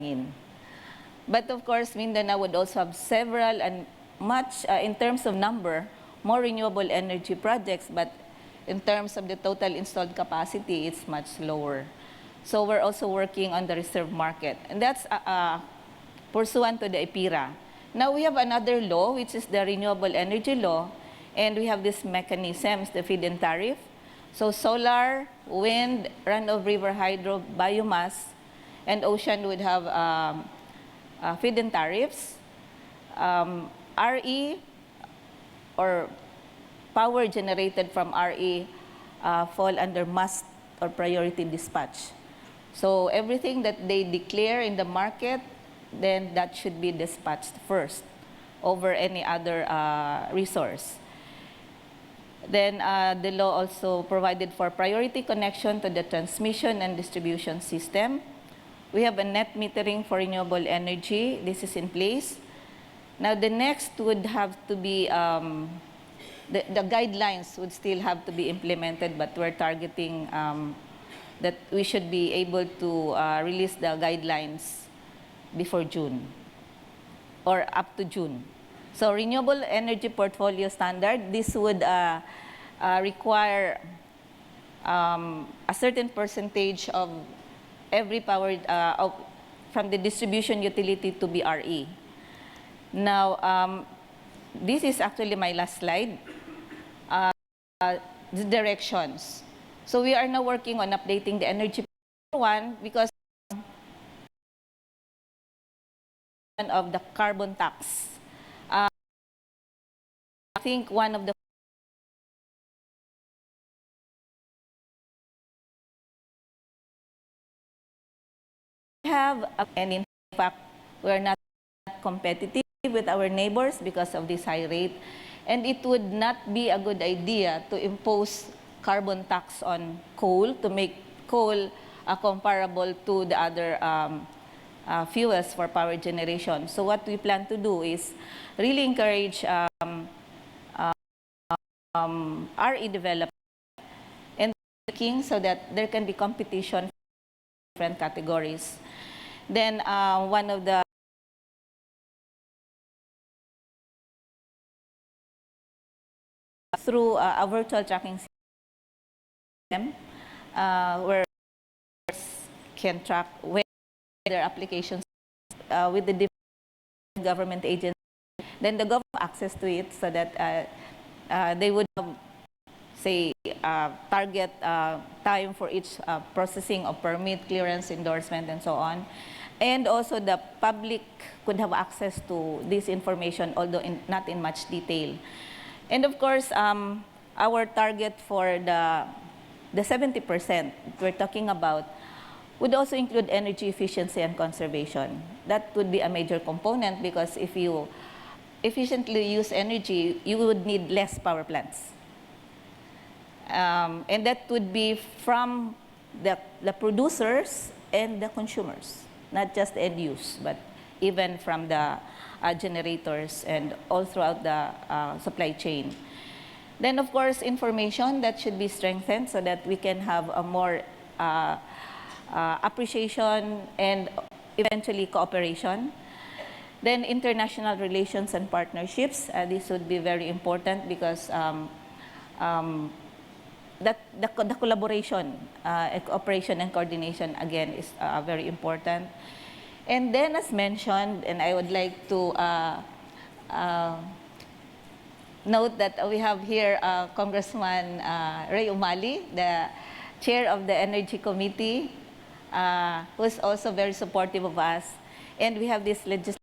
in. But of course, Mindanao would also have several and much, in terms of number, more renewable energy projects, but in terms of the total installed capacity, it's much lower. So we're also working on the reserve market, and that's pursuant to the EPIRA. Now we have another law, which is the Renewable Energy Law, and we have these mechanisms, the feed-in tariff. So solar, wind, run-of-river hydro, biomass, and ocean would have feed-in tariffs. RE or power generated from RE fall under must or priority dispatch. So everything that they declare in the market, then that should be dispatched first over any other resource. Then the law also provided for priority connection to the transmission and distribution system. We have a net metering for renewable energy. This is in place. Now the next would have to be, the guidelines would still have to be implemented, but we're targeting that we should be able to release the guidelines before June or up to June. So renewable energy portfolio standard, this would require a certain percentage of every power from the distribution utility to be RE. Now, this is actually my last slide, the directions. So we are now working on updating the energy one because of the carbon tax. I think one of the have, and in fact, we're not competitive with our neighbors because of this high rate, and it would not be a good idea to impose carbon tax on coal to make coal comparable to the other fuels for power generation. So what we plan to do is really encourage RE development and making so that there can be competition for different categories. Then one of the through a virtual tracking system where can track where their applications with the different government agencies. Then the government access to it so that they would have, say, target time for each processing of permit, clearance, endorsement, and so on. And also the public could have access to this information, although not in much detail. And of course, our target for the 70% we're talking about would also include energy efficiency and conservation. That would be a major component because if you efficiently use energy, you would need less power plants. And that would be from the producers and the consumers, not just the end use, but even from the generators and all throughout the supply chain. Then, of course, information that should be strengthened so that we can have a more appreciation and eventually cooperation. Then international relations and partnerships. This would be very important because the collaboration, cooperation and coordination, again, is very important. And then, as mentioned, and I would like to note that we have here Congressman Ray Umali, the chair of the Energy Committee, who is also very supportive of us. And we have this legislation